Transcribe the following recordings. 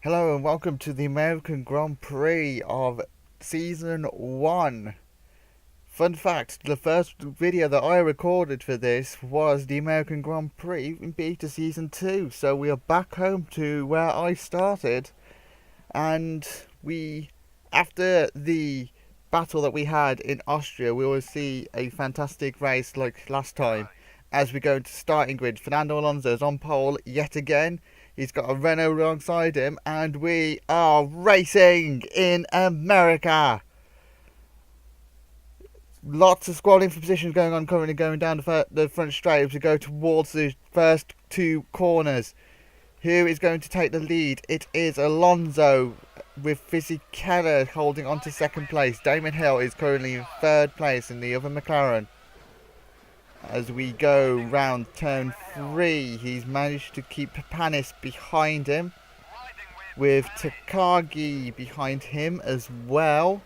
Hello and welcome to the American Grand Prix of Season 1. Fun fact, the first video that I recorded for this was the American Grand Prix in Beta Season 2. So we are back home to where I started. And after the battle that we had in Austria, we will see a fantastic race like last time. As we go into starting grid, Fernando Alonso is on pole yet again. He's got a Renault alongside him, and we are racing in America. Lots of squadding for positions going on currently, going down the front straight as we go towards the first two corners. Who is going to take the lead? It is Alonso with Fisichella holding on to second place. Damon Hill is currently in third place in the other McLaren. As we go round turn 3, he's managed to keep Panis behind him, with Takagi behind him as well.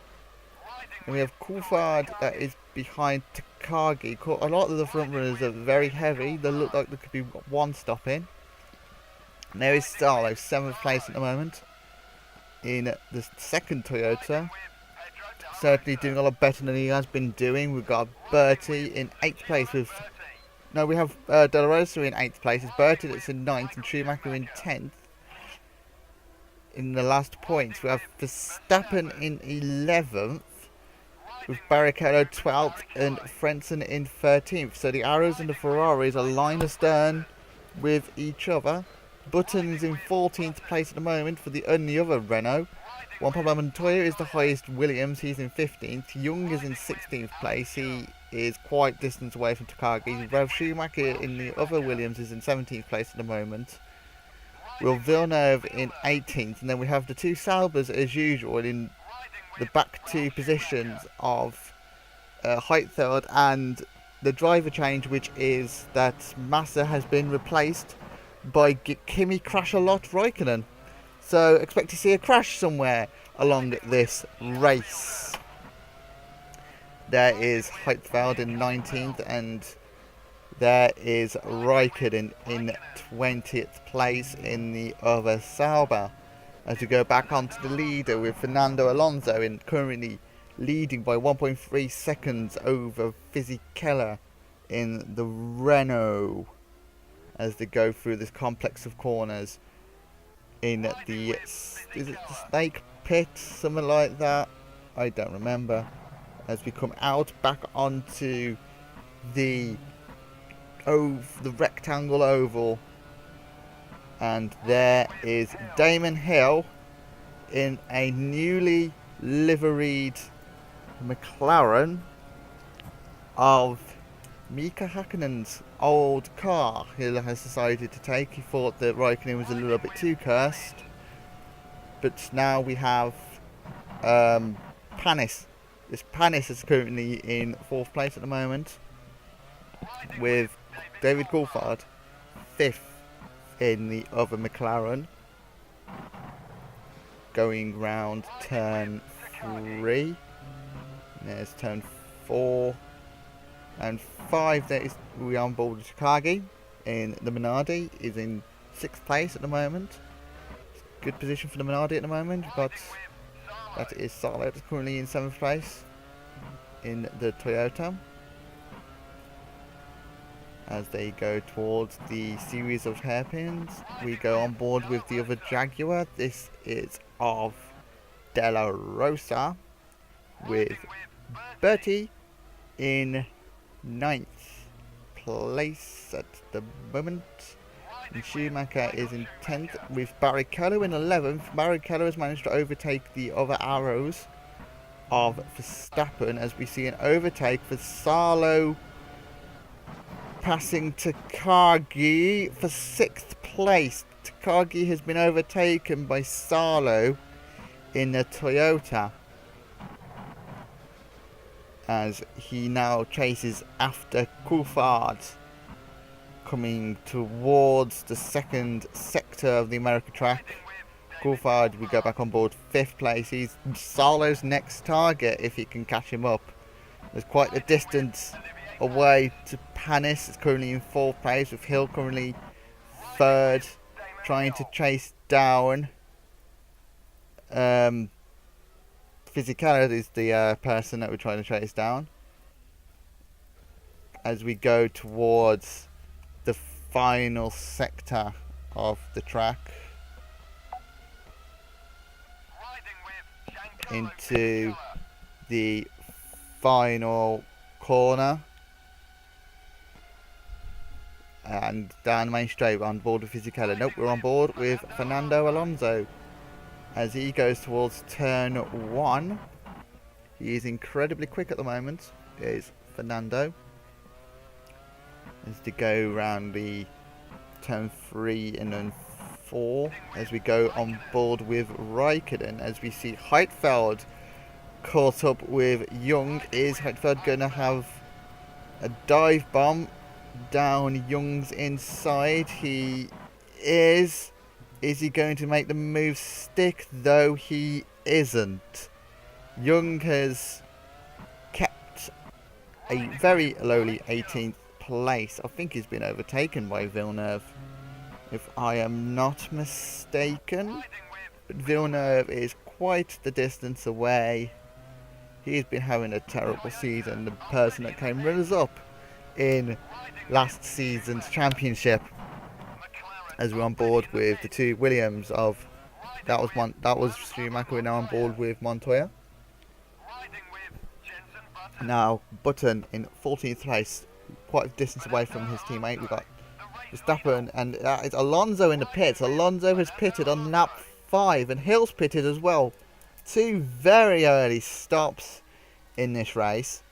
And we have Coulthard that is behind Takagi. A lot of the front runners are very heavy. They look like there could be one stopping. And there is Salo, 7th place at the moment in the second Toyota. Certainly doing a lot better than he has been doing. We've got Bertie in 8th place with... No, we have De La Rosa in 8th place. It's Bertie that's in 9th and Schumacher in 10th. In the last points, we have Verstappen in 11th. With Barrichello 12th and Frentzen in 13th. So the arrows and the Ferraris are line astern with each other. Button is in 14th place at the moment for the only other Renault. Juan Pablo Montoya is the highest Williams, he's in 15th. Young is in 16th place, he is quite distant away from Takagi. Ralf Schumacher in the other Williams is in 17th place at the moment. Will Villeneuve in 18th, and then we have the two Saubers as usual in the back two positions of Heidfeld, and the driver change, which is that Massa has been replaced by Kimi Crash-A-Lot Raikkonen. So expect to see a crash somewhere along this race. There is Heidfeld in 19th, and there is Raikkonen in 20th place in the other Sauber. As we go back onto the leader with Fernando Alonso currently leading by 1.3 seconds over Fisichella in the Renault as they go through this complex of corners in the, is it the Snake Pit, something like that, I don't remember, as we come out back onto the rectangle oval. And there is Damon Hill in a newly liveried McLaren of Mika Häkkinen's old car he has decided to take. He thought that Raikkonen was a little bit too cursed. But now we have Panis. This Panis is currently in 4th place at the moment, with David Coulthard 5th in the other McLaren. Going round turn 3. There's turn 4 and 5. There is we are on board with Takagi in the Minardi, is in 6th place at the moment. Good position for the Minardi at the moment, but that is Salo that's currently in 7th place in the Toyota. As they go towards the series of hairpins, we go on board with the other Jaguar. This is of De La Rosa, with Bertie in 9th place at the moment. And Schumacher is in 10th, with Barrichello in 11th. Barrichello has managed to overtake the other arrows of Verstappen, as we see an overtake for Salo, passing Takagi for 6th place. Takagi has been overtaken by Salo in the Toyota, as he now chases after Coulthard, coming towards the second sector of the America track. Coulthard, we go back on board 5th place. He's Salo's next target if he can catch him up. There's quite a distance away to Panis. It's currently in 4th place, with Hill currently 3rd, trying to chase down Fisichella is the person that we're trying to chase down as we go towards the final sector of the track into the final corner and down the main straight. We're on board with Fisichella. Nope, we're on board with Fernando Alonso as he goes towards turn 1. He is incredibly quick at the moment, is Fernando, as to go around the turn 3 and then 4 as we go on board with Raikkonen, as we see Heidfeld caught up with Young. Is Heidfeld going to have a dive bomb down Young's inside? He is. Is he going to make the move stick? Though he isn't. Young has kept a very lowly 18th place. I think he's been overtaken by Villeneuve, if I am not mistaken. But Villeneuve is quite the distance away. He's been having a terrible season. The person that came runners-up in last season's championship, as we're on board with the two Williams of that was Schumacher. We're now on board with Montoya. Now Button in 14th place, quite a distance away from his teammate. We've got Verstappen, and it's Alonso in the pits. Alonso has pitted on lap 5 and Hill's pitted as well. Two very early stops in this race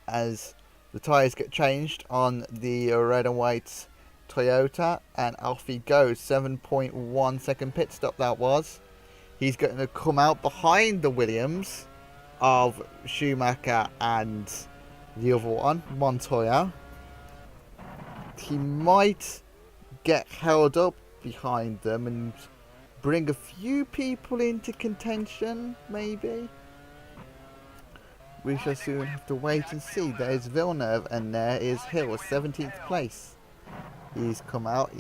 as the tyres get changed on the red and white Toyota, and off he goes. 7.1 second pit stop that was. He's going to come out behind the Williams of Schumacher and the other one, Montoya. He might get held up behind them and bring a few people into contention, maybe. We shall soon have to wait and see. There's Villeneuve and there is Hill, 17th place. He's come out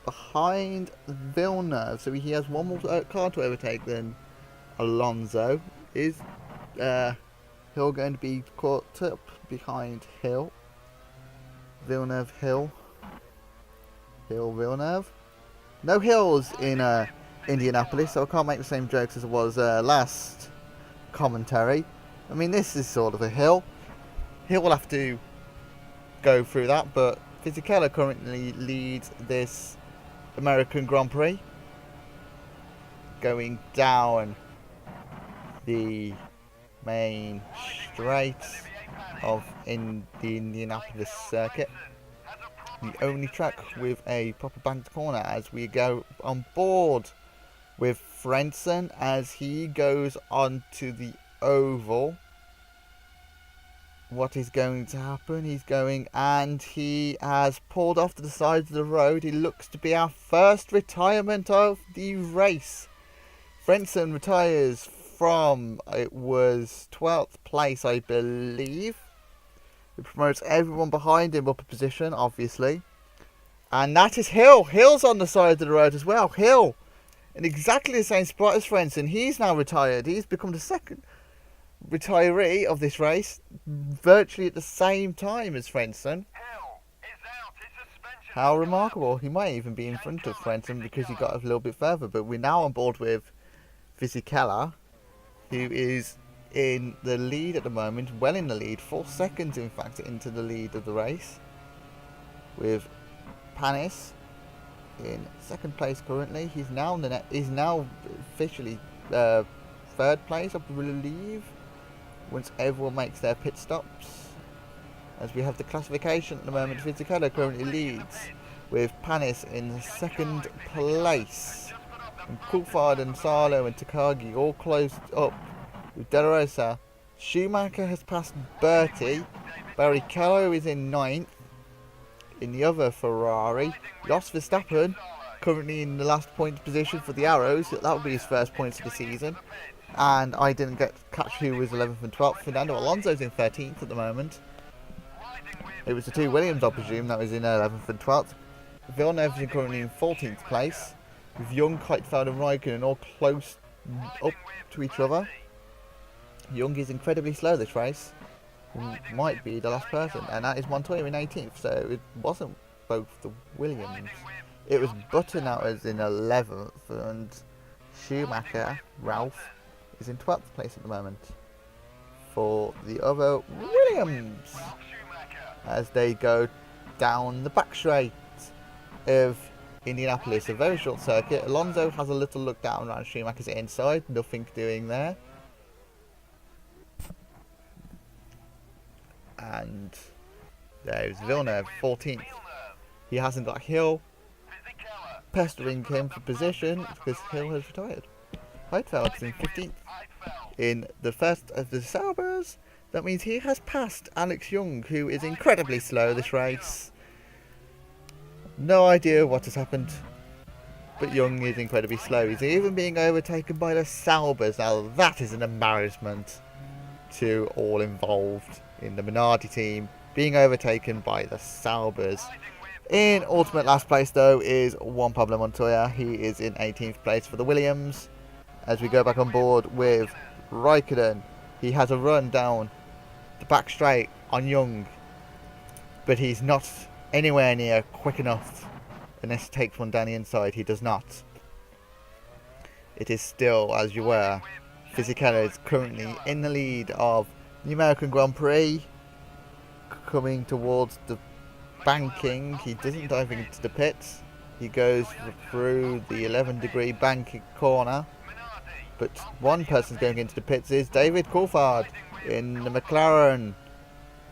behind Villeneuve, so he has one more car to overtake than Alonso. Is Hill going to be caught up behind Hill? Villeneuve, Hill, Villeneuve. No Hills in Indianapolis, so I can't make the same jokes as it was last commentary. I mean, this is sort of a hill. Hill will have to go through that, but Fisichella currently leads this American Grand Prix, going down the main straight of the Indianapolis circuit, the only track with a proper banked corner, as we go on board with Frentzen as he goes onto the oval. What is going to happen? He's going, and he has pulled off to the side of the road. It looks to be our first retirement of the race. Frentzen retires from, it was 12th place, I believe. It promotes everyone behind him up a position, obviously. And that is Hill. Hill's on the side of the road as well. Hill in exactly the same spot as Frentzen. He's now retired. He's become the second retiree of this race, virtually at the same time as Frentzen. How remarkable. He might even be in front of Frentzen because he got a little bit further. But we're now on board with Fisichella, who is in the lead at the moment, well in the lead, 4 seconds in fact into the lead of the race, with Panis in second place currently. He's now in the he's now officially third place, I believe, once everyone makes their pit stops. As we have the classification at the moment, Fisichella currently leads with Panis in second place, and Coulthard and Salo and Takagi all closed up with De La Rosa. Schumacher has passed Bertie. Barrichello is in 9th in the other Ferrari. Jos Verstappen currently in the last point position for the Arrows. That would be his first points of the season. And I didn't catch who was 11th and 12th. Fernando Alonso's in 13th at the moment. It was the two Williams, I presume, that was in 11th and 12th. Villeneuve is currently in 14th place, with Young, Heidfeld and Raikkonen all close up to each other. Young is incredibly slow this race. He might be the last person, and that is Montoya in 18th, so it wasn't both the Williams. It was Button that was in 11th, and Schumacher, Ralph, is in 12th place at the moment for the other Williams as they go down the back straight of Indianapolis. A very short circuit. Alonso has a little look down around Schumacher's inside, nothing doing there. And there's Villeneuve, 14th. He hasn't got Hill pestering him for position because Hill has retired. Heidfeld's in 15th. In the first of the Saubers, that means he has passed Alex Young, who is incredibly slow this race. No idea what has happened, but Young is incredibly slow. He's even being overtaken by the Saubers. Now that is an embarrassment to all involved in the Minardi team, being overtaken by the Saubers. In ultimate last place though is Juan Pablo Montoya. He is in 18th place for the Williams. As we go back on board with Raikkonen, he has a run down the back straight on Young, but he's not anywhere near quick enough. Unless he takes one down the inside, he does not. It is still as you were. Fisichella is currently in the lead of the American Grand Prix, coming towards the banking. He doesn't dive into the pits. He goes through the 11-degree banking corner. But one person's going into the pits is David Coulthard in the McLaren,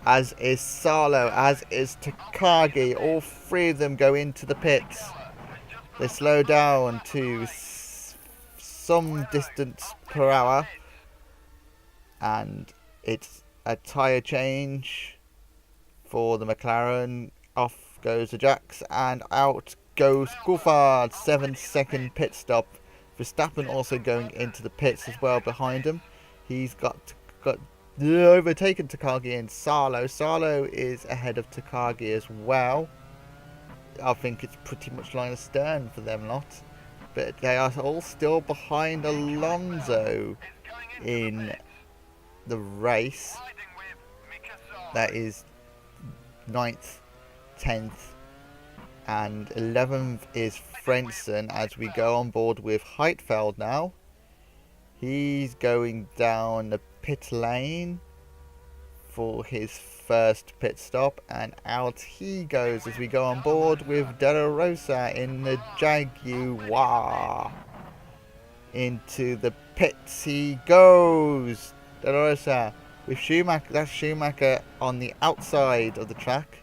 as is Salo, as is Takagi. All three of them go into the pits. They slow down to some distance per hour, and it's a tyre change for the McLaren. Off goes the jacks and out goes Coulthard. 7-second pit stop. Verstappen also going into the pits as well behind him. He's got overtaken Takagi and Salo. Salo is ahead of Takagi as well. I think it's pretty much line of stern for them lot. But they are all still behind Alonso in the race. That is 9th, 10th, and 11th is Frentzen as we go on board with Heidfeld now. He's going down the pit lane for his first pit stop, and out he goes as we go on board with De La Rosa in the Jaguar. Into the pits he goes. De La Rosa with Schumacher. That's Schumacher on the outside of the track.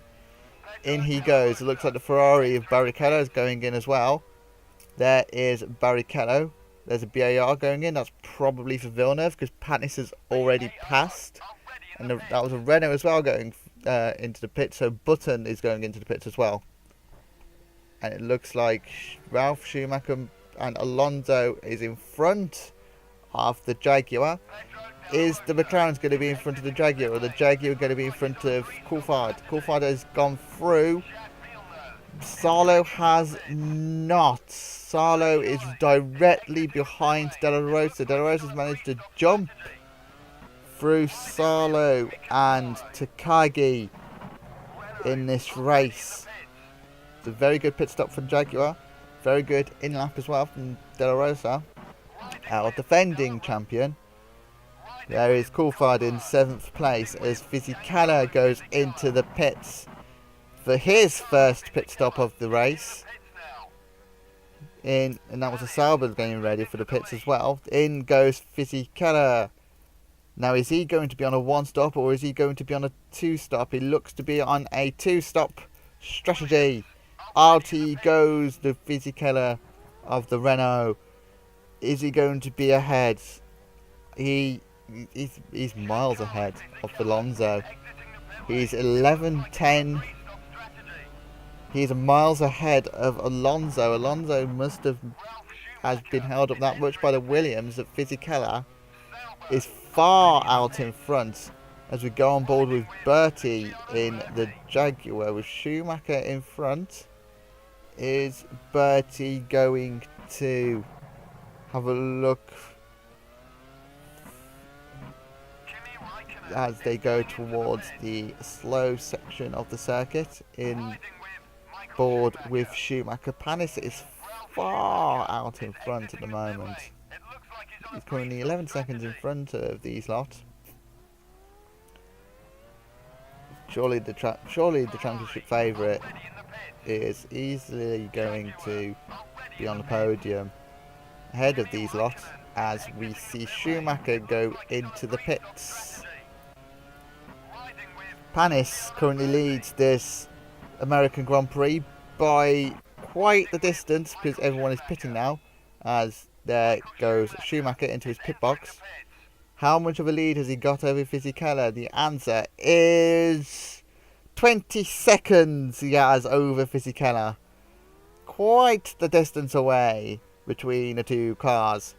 In he goes. It looks like the Ferrari of Barrichello is going in as well. There is Barrichello. There's a BAR going in. That's probably for Villeneuve because Patnis has already passed. And that was a Renault as well going into the pit. So Button is going into the pits as well. And it looks like Ralph Schumacher and Alonso is in front of the Jaguar. Is the McLaren's going to be in front of the Jaguar, or the Jaguar going to be in front of Coulthard? Coulthard has gone through. Salo has not. Salo is directly behind De La Rosa. De La Rosa has managed to jump through Salo and Takagi in this race. It's a very good pit stop from Jaguar. Very good in lap as well from De La Rosa. Our defending champion. There is Coulthard in 7th place as Fisichella goes into the pits for his first pit stop of the race. And that was a Sauber getting ready for the pits as well. In goes Fisichella. Now is he going to be on a 1-stop or is he going to be on a 2-stop? He looks to be on a 2-stop strategy. Out he goes, the Fisichella of the Renault. Is he going to be ahead? He's miles ahead of Alonso. He's 11-10. He's miles ahead of Alonso. Alonso has been held up that much by the Williams that Fisichella is far out in front as we go on board with Bertie in the Jaguar with Schumacher in front. Is Bertie going to have a look as they go towards the slow section of the circuit in board with Schumacher. Panis is far out in front at the moment. He's currently 11 seconds in front of these lot. Surely the championship favourite is easily going to be on the podium ahead of these lot, as we see Schumacher go into the pits. Panis currently leads this American Grand Prix by quite the distance, because everyone is pitting now, as there goes Schumacher into his pit box. How much of a lead has he got over Fisichella? The answer is 20 seconds he has over Fisichella. Quite the distance away between the two cars.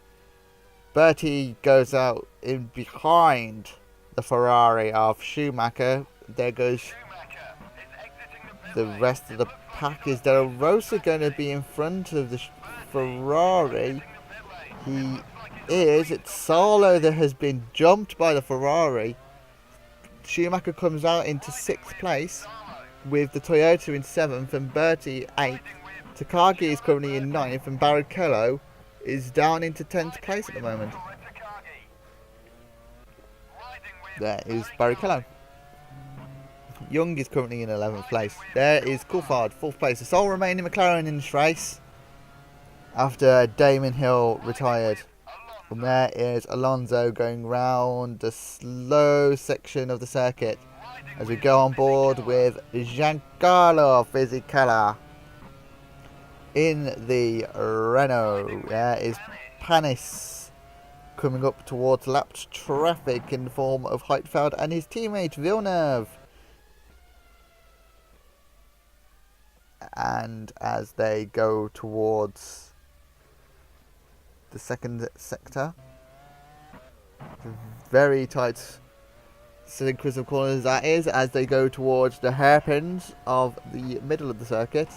Bertie goes out in behind the Ferrari of Schumacher. There goes the rest of the pack. Is De La Rosa going to be in front of the Ferrari? He is. It's Salo that has been jumped by the Ferrari. Schumacher comes out into 6th place with the Toyota in 7th and Bertie 8th. Takagi is currently in 9th and Barrichello is down into 10th place at the moment. There is Barrichello. Young is currently in 11th place. There is Coulthard, 4th place. The sole remaining McLaren in this race after Damon Hill retired. From there is Alonso going round the slow section of the circuit as we go on board with Giancarlo Fisichella in the Renault. There is Panis coming up towards lapped traffic in the form of Heitfeld and his teammate Villeneuve. And as they go towards the second sector, very tight sequence of corners that is, as they go towards the hairpins of the middle of the circuit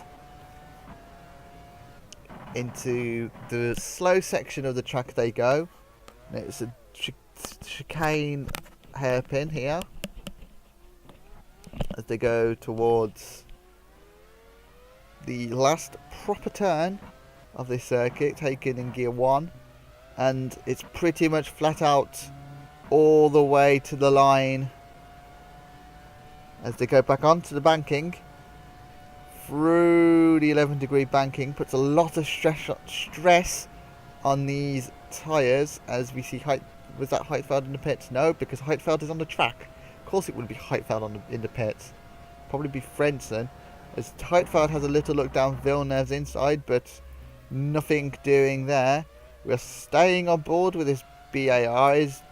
into the slow section of the track they go. It's a chicane hairpin here as they go towards the last proper turn of this circuit, taken in gear 1, and it's pretty much flat out all the way to the line as they go back onto the banking through the 11-degree banking. Puts a lot of stress on these tyres, as we see was that Heitfeld in the pits? No, because Heitfeld is on the track. Of course it would be Heitfeld in the pits. Probably be Frentzen, as Heitfeld has a little look down Villeneuve's inside, but nothing doing there. We're staying on board with this BAR. Is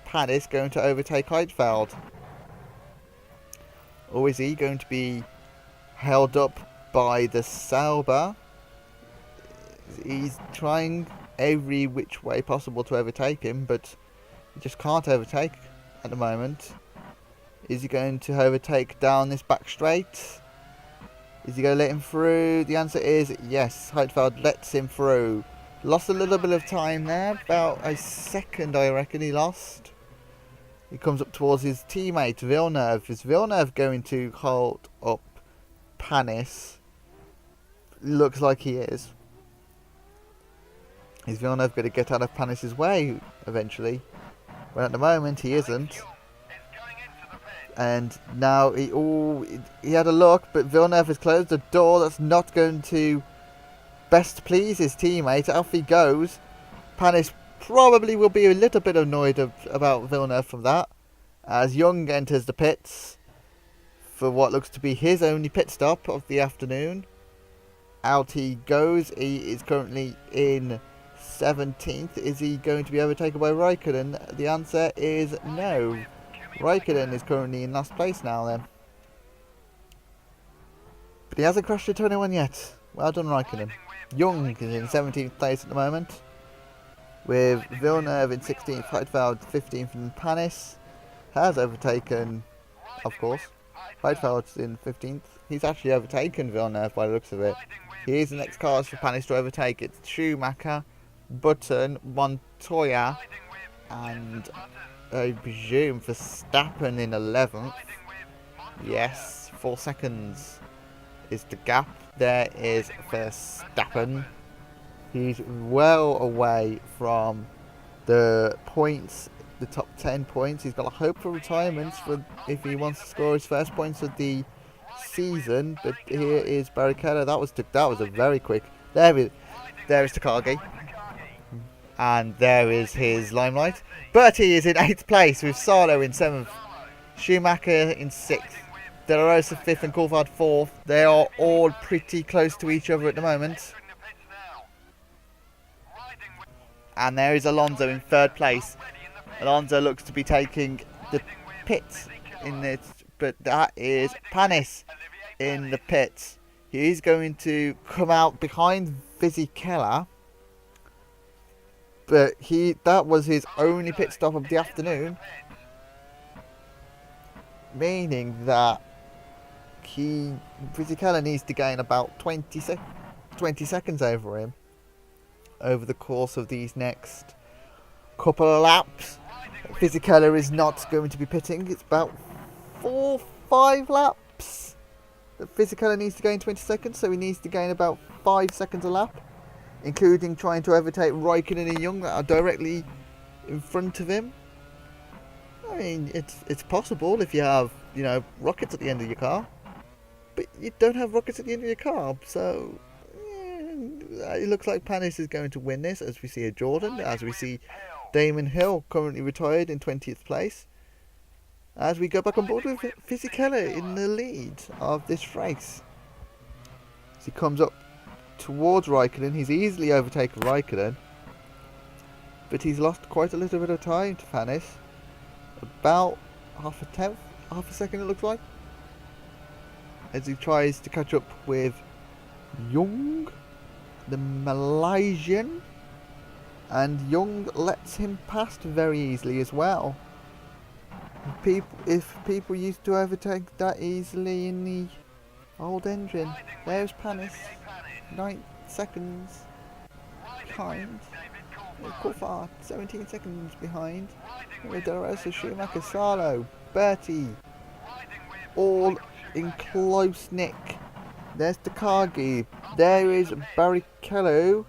Panis going to overtake Heitfeld? Or is he going to be held up by the Sauber? He's trying every which way possible to overtake him, but he just can't overtake at the moment. Is he going to overtake down this back straight? Is he going to let him through? The answer is yes. Heitfeld lets him through. Lost a little bit of time there. About a second, I reckon, he lost. He comes up towards his teammate, Villeneuve. Is Villeneuve going to hold up Panis? Looks like he is. Is Villeneuve going to get out of Panis' way eventually? Well, at the moment, he isn't. And now he had a look, but Villeneuve has closed the door. That's not going to best please his teammate. Off he goes. Panis probably will be a little bit annoyed about Villeneuve from that, as Young enters the pits for what looks to be his only pit stop of the afternoon. Out he goes. He is currently in 17th. Is he going to be overtaken by Raikkonen? The answer is no. Raikkonen is currently in last place now then. But he hasn't crashed into anyone yet. Well done, Raikkonen. Young is in 17th place at the moment, with Villeneuve in 16th, Heitfeld 15th, and Panis has overtaken, of course. Heitfeld's in 15th. He's actually overtaken Villeneuve by the looks of it. Here's the next cars for Panis to overtake. It's Schumacher, Button, Montoya, and I presume Verstappen in 11th. Yes, 4 seconds is the gap. There is Verstappen. He's well away from the points, the top 10 points. He's got a hope for retirement for if he wants to score his first points of the season. But here is Barrichello. That was a very quick. There is Takagi. And there is his limelight. Bertie is in 8th place with Salo in 7th. Schumacher in 6th. De La Rosa 5th and Coulthard 4th. They are all pretty close to each other at the moment. And there is Alonso in 3rd place. Alonso looks to be taking the pits in this, but that is Panis in the pits. He's going to come out behind Fisichella. But that was his only pit stop of the afternoon, meaning that Fisichella needs to gain about 20 seconds over him over the course of these next couple of laps. Fisichella is not going to be pitting. It's about 4-5 laps that Fisichella needs to gain 20 seconds, so he needs to gain about 5 seconds a lap, including trying to overtake Raikkonen and Young that are directly in front of him. I mean, it's possible if you have, rockets at the end of your car. But you don't have rockets at the end of your car, so it looks like Panis is going to win this, as we see a Jordan, as we see Damon Hill currently retired in 20th place. As we go back on board with Fisichella in the lead of this race. As he comes up towards Raikkonen, he's easily overtaken Raikkonen, but he's lost quite a little bit of time to Panis. About half a second it looks like, as he tries to catch up with Young, the Malaysian, and Young lets him past very easily as well. If people used to overtake that easily in the old engine. There's Panis, 9 seconds behind. Coulthard, 17 seconds behind. De La Rosa, Schumacher, Salo, Bertie, all in close nick. There's Takagi, there is Barrichello,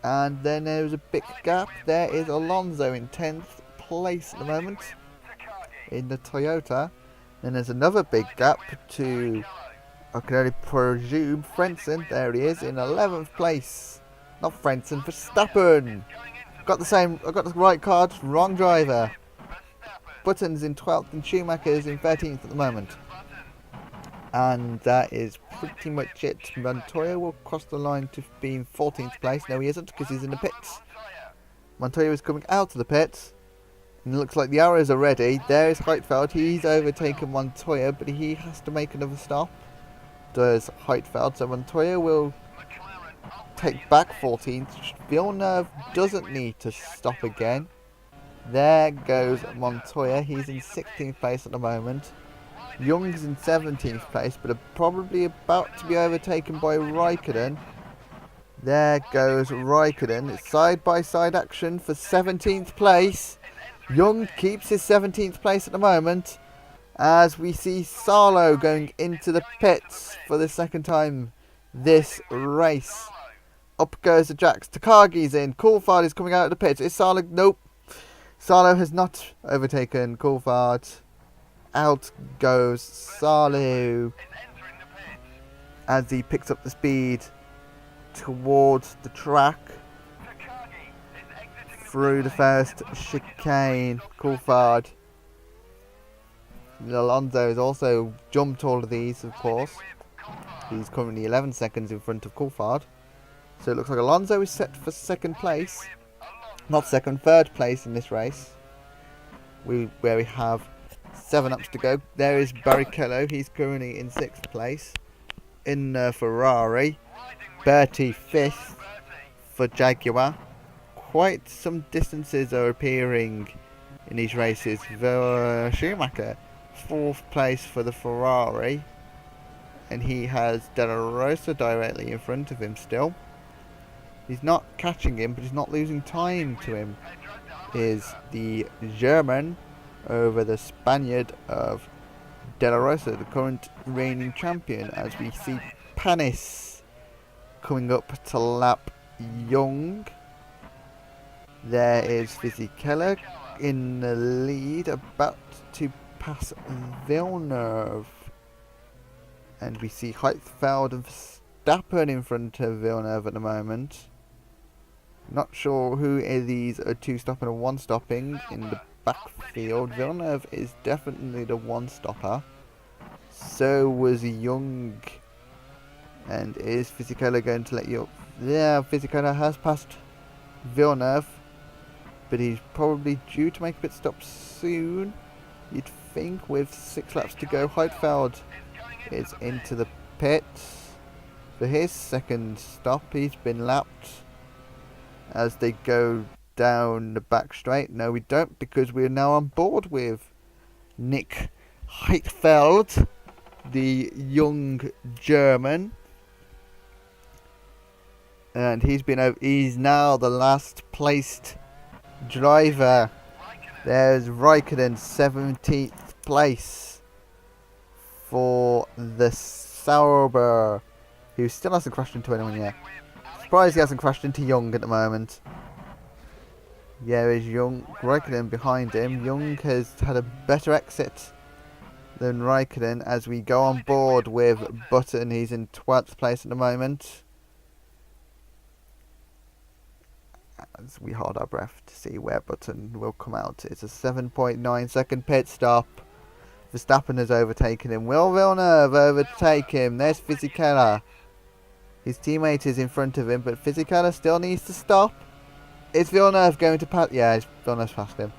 and then there's a big gap. There is Alonso in 10th place at the moment in the Toyota. Then there's another big gap to, I can only presume, Frentzen. There he is in 11th place. Not Frentzen, Verstappen. I got the right card, wrong driver. Button's in 12th and Schumacher's in 13th at the moment. And that is pretty much it. Montoya will cross the line to be in 14th place. No, he isn't, because he's in the pits. Montoya is coming out of the pits. And it looks like the arrows are ready. There is Heitfeld. He's overtaken Montoya, but he has to make another stop. Does Heitfeld. So Montoya will take back 14th. Villeneuve doesn't need to stop again. There goes Montoya. He's in 16th place at the moment. Young's in 17th place, but are probably about to be overtaken by Raikkonen. There goes Raikkonen. It's side-by-side action for 17th place. Young keeps his 17th place at the moment, as we see Salo going into the pits for the second time this race. Up goes the jacks. Takagi's in. Coulthard is coming out of the pits. Is Salo? Nope. Salo has not overtaken Coulthard. Out goes Salo as he picks up the speed towards the track through the first chicane. Coulthard. Alonso has also jumped all of these, of course. He's currently 11 seconds in front of Coulthard. So it looks like Alonso is set for second place. Not second, third place in this race. Where we have 7 laps to go. There is Barrichello. He's currently in 6th place in Ferrari. Bertie 5th for Jaguar. Quite some distances are appearing in these races. Schumacher 4th place for the Ferrari, and he has De La Rosa directly in front of him still. He's not catching him, but he's not losing time to him. is the German over the Spaniard of De La Rosa, the current reigning champion, as we see Panis coming up to lap Young. There is Fisichella in the lead, about to pass Villeneuve. And we see Heidfeld and Verstappen in front of Villeneuve at the moment. Not sure who are these are two stopping and one stopping in the backfield. Villeneuve is definitely the one stopper. So was Young. And is Fisichella going to let you up? Yeah, Fisichella has passed Villeneuve, but he's probably due to make a pit stop soon. You'd think with 6 laps to go. Heidfeld is into the pits for his second stop. He's been lapped as they go down the back straight. No, we don't, because we're now on board with Nick Heidfeld, the young German. And he's now the last placed driver. There's Raikkonen, 17th place for the Sauber, who still hasn't crashed into anyone yet. Surprised he hasn't crashed into Young at the moment. Yeah, there's Young, Raikkonen behind him. Young has had a better exit than Raikkonen as we go on board with Button. He's in 12th place at the moment. As we hold our breath to see where Button will come out. It's a 7.9 second pit stop. Verstappen has overtaken him. Will Villeneuve overtake him? There's Fisichella. His teammate is in front of him, but Fisichella still needs to stop. Is Villeneuve going to pass? Yeah, Villeneuve's passed him.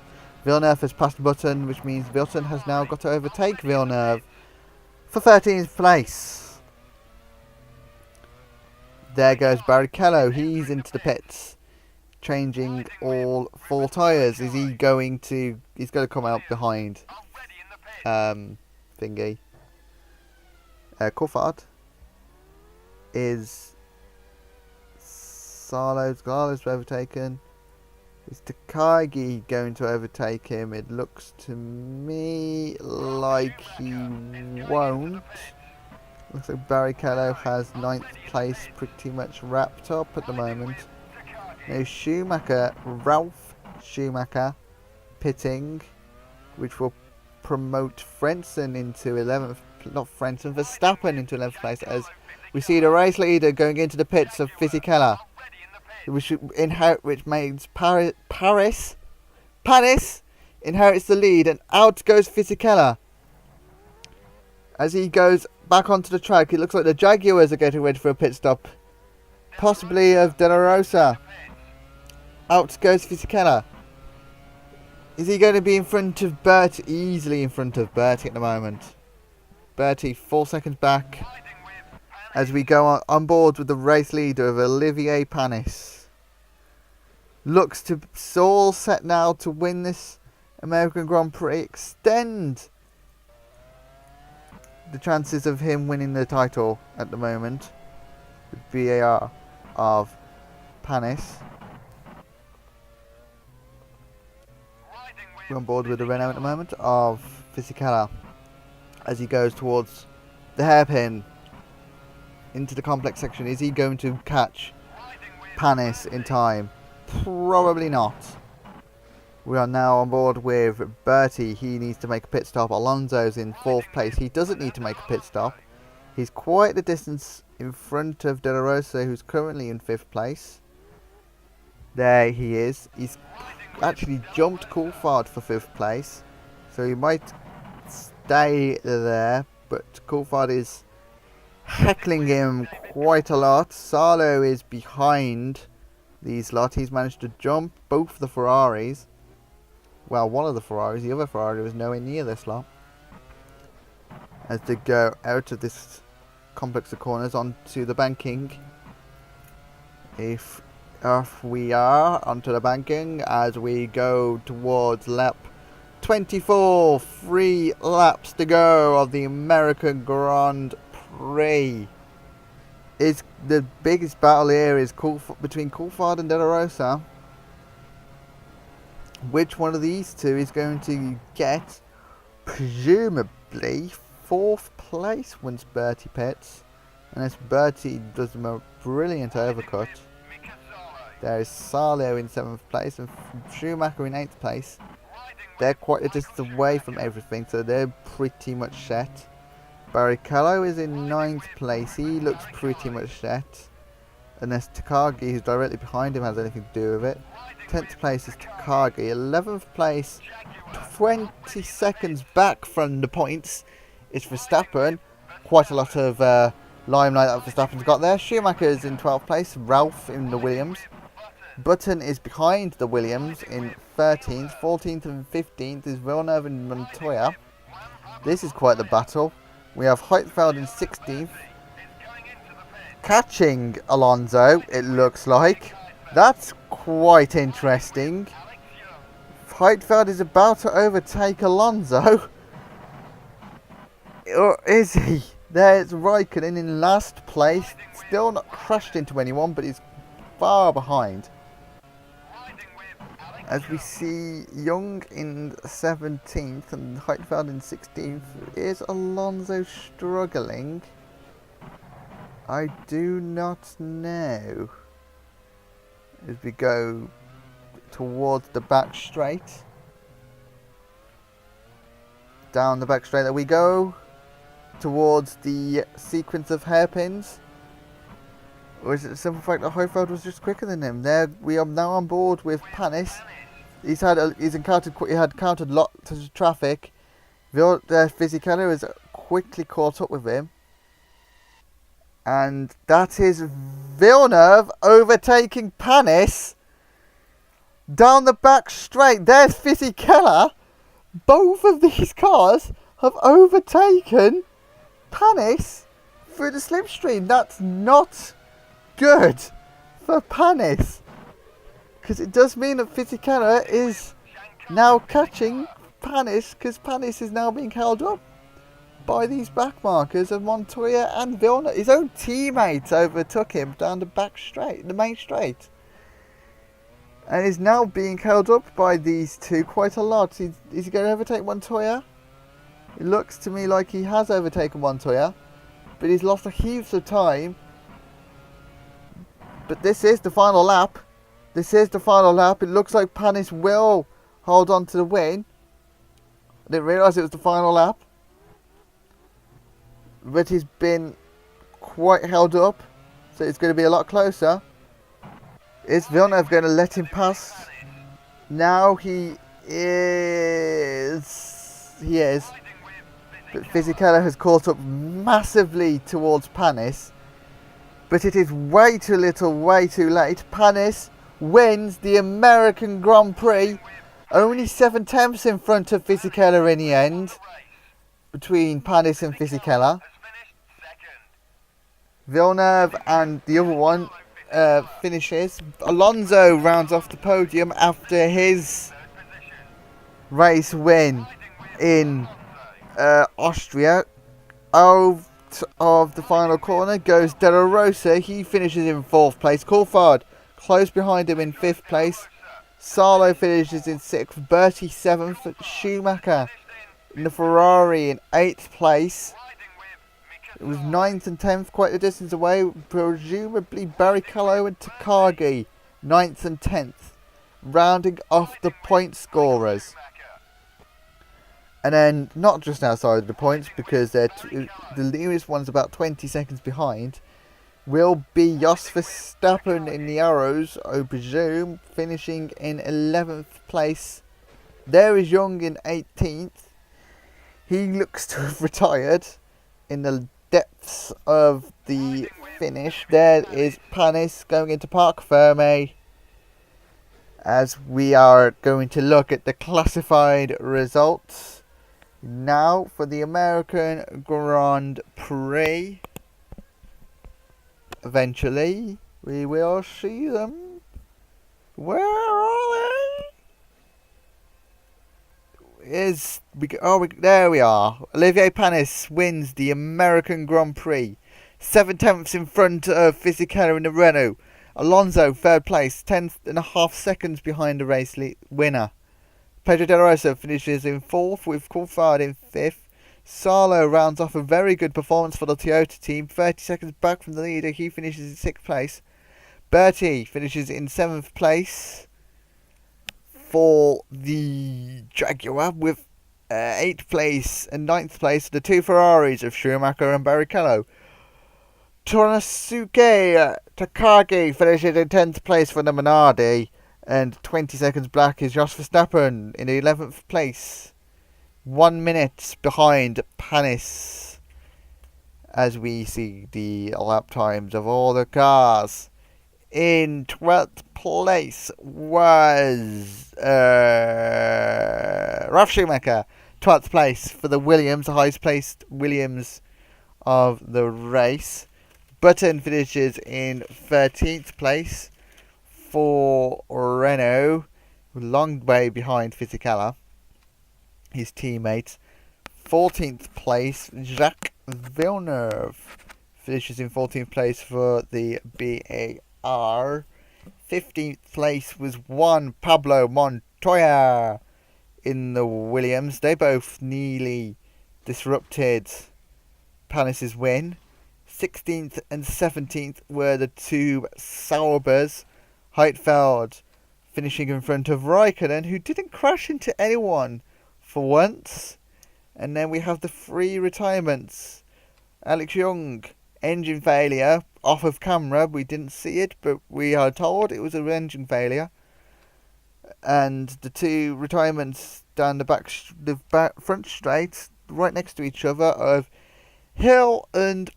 Villeneuve has passed Button, which means Button has now got to overtake Villeneuve for 13th place. There goes Barrichello. He's into the pits, changing all 4 tyres. Is he going to... He's going to come out behind thingy. Coulthard is... Garlo's overtaken. Is Takagi going to overtake him? It looks to me like he won't. Looks like Barrichello has 9th place pretty much wrapped up at the moment. Now Schumacher, Ralph Schumacher, pitting, which will promote Frentzen into 11th, not Frentzen, Verstappen into 11th place, as we see the race leader going into the pits of Fisichella, which means Panis inherits the lead, and out goes Fisichella. As he goes back onto the track, it looks like the Jaguars are getting ready for a pit stop, possibly of De La Rosa. Out goes Fisichella. Is he going to be in front of Bertie? Easily in front of Bertie at the moment. Bertie 4 seconds back as we go on board with the race leader of Olivier Panis. Looks to all set now to win this American Grand Prix. Extend the chances of him winning the title at the moment. The VAR of Panis. We're on board with the Renault at the moment of Fisichella as he goes towards the hairpin into the complex section. Is he going to catch Panis in time? Probably not. We are now on board with Bertie. He needs to make a pit stop. Alonso's in 4th place. He doesn't need to make a pit stop. He's quite the distance in front of De La Rosa, who's currently in 5th place. There he is. He's actually jumped Coulthard for 5th place, so he might stay there, but Coulthard is heckling him quite a lot. Salo is behind these lot. He's managed to jump both the Ferraris. Well, one of the Ferraris. The other Ferrari was nowhere near this lot as they go out of this complex of corners onto the banking. If we are onto the banking as we go towards lap 24. 3 laps to go of the American Grand Prix. Is the biggest battle here is between Coulthard and De La Rosa. which one of these two is going to get, presumably, 4th place once Bertie pits. Unless Bertie does a brilliant overcut. There is Sarlo in 7th place and Schumacher in 8th place. They're quite a distance away from everything, so they're pretty much set. Barrichello is in 9th place. He looks pretty much set. Unless Takagi, who's directly behind him, has anything to do with it. 10th place is Takagi. 11th place, 20 seconds back from the points, is Verstappen. Quite a lot of limelight that Verstappen's got there. Schumacher is in 12th place. Ralph in the Williams. Button is behind the Williams in 13th. 14th and 15th is Villeneuve and Montoya. This is quite the battle. We have Heidfeld in 16th. Catching Alonso, it looks like. That's quite interesting. Heidfeld is about to overtake Alonso. Or is he? There's Raikkonen in last place. Still not crashed into anyone, but he's far behind. As we see Young in 17th and Heidfeld in 16th. Is Alonso struggling? I do not know. As we go towards the back straight. Down the back straight that we go. Towards the sequence of hairpins. Or is it the simple fact that Heidfeld was just quicker than him? There we are now on board with Panis. He had encountered lots of traffic. Fisichella has quickly caught up with him. And that is Villeneuve overtaking Panis down the back straight. There's Fisichella. Both of these cars have overtaken Panis through the slipstream. That's not good for Panis, because it does mean that Fisichella is now catching Panis, because Panis is now being held up by these back markers of Montoya and Villeneuve. His own teammates overtook him down the back straight, the main straight, and is now being held up by these two quite a lot. Is he going to overtake Montoya? It looks to me like he has overtaken Montoya, but he's lost a heaps of time. But this is the final lap. This is the final lap. It looks like Panis will hold on to the win. I didn't realise it was the final lap. But he's been quite held up, so it's going to be a lot closer. Is Villeneuve going to let him pass? Now he is. He is. But Fisichella has caught up massively towards Panis. But it is way too little, way too late. Panis wins the American Grand Prix. Only 7/10 in front of Fisichella in the end. Between Panis and Fisichella. Villeneuve and the other one finishes. Alonso rounds off the podium after his race win in Austria. Out of the final corner goes De La Rosa. He finishes in 4th place. Coulthard close behind him in 5th place. Sarlo finishes in 6th. Bertie 7th. Schumacher in the Ferrari in 8th place. It was 9th and 10th, quite a distance away. Presumably Barrichello and Takagi, 9th and 10th, rounding off the point scorers. And then, not just outside of the points, because the nearest one's about 20 seconds behind, will be Jos Verstappen in the arrows, I presume, finishing in 11th place. There is Young in 18th. He looks to have retired in the depths of the finish. There is Panis going into Parc Ferme, as we are going to look at the classified results now for the American Grand Prix. Eventually we will see them. Where are they? There we are. Olivier Panis wins the American Grand Prix. 7/10 in front of Fisichella in the Renault. Alonso 3rd place, 10.5 seconds behind the race winner. Pedro De La Rosa finishes in 4th with Coulthard in 5th. Salo rounds off a very good performance for the Toyota team, 30 seconds back from the leader. He finishes in 6th place. Bertie finishes in 7th place for the Jaguar with 8th place and 9th place, the 2 Ferraris of Schumacher and Barrichello. Tornasuke Takagi finishes in 10th place for the Minardi, and 20 seconds back is Jos Verstappen in 11th place. 1 minute behind Panis as we see the lap times of all the cars. In 12th place was Ralf Schumacher. 12th place for the Williams, the highest placed Williams of the race. Button finishes in 13th place for Renault, long way behind Fisichella, his teammates. 14th place, Jacques Villeneuve finishes in 14th place for the BAR. 15th place was Juan Pablo Montoya in the Williams. They both nearly disrupted Panis's win. 16th and 17th were the 2 Saubers. Heidfeld finishing in front of Raikkonen, who didn't crash into anyone for once. And then we have the 3 retirements. Alex Young, engine failure, off of camera. We didn't see it, but we are told it was an engine failure. And the 2 retirements down the front straight, right next to each other, of Hill and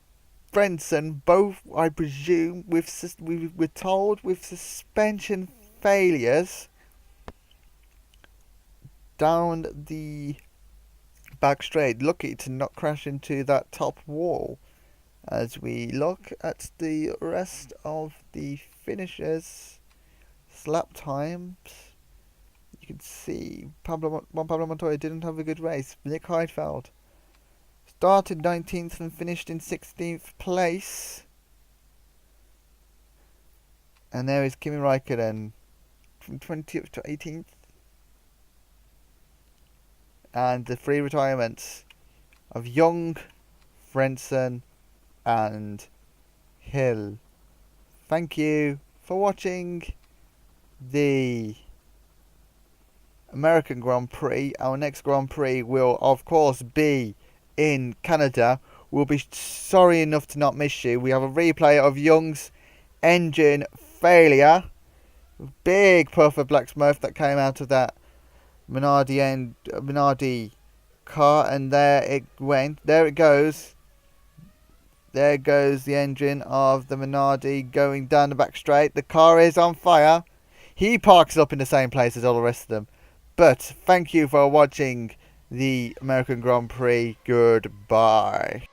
Frentzen, both, I presume, we were told, with suspension failures down the back straight. Lucky to not crash into that top wall. As we look at the rest of the finishers, lap times, you can see Pablo Montoya didn't have a good race. Nick Heidfeld started 19th and finished in 16th place. And there is Kimi Raikkonen from 20th to 18th. And the 3 retirements of Young, Frentzen and Hill. Thank you for watching the American Grand Prix. Our next Grand Prix will of course be in Canada. We'll be sorry enough to not miss you. We have a replay of Young's engine failure. Big puff of black smoke that came out of that Minardi car, and there it went. There it goes. There goes the engine of the Minardi going down the back straight. The car is on fire. He parks up in the same place as all the rest of them. But thank you for watching the American Grand Prix. Goodbye.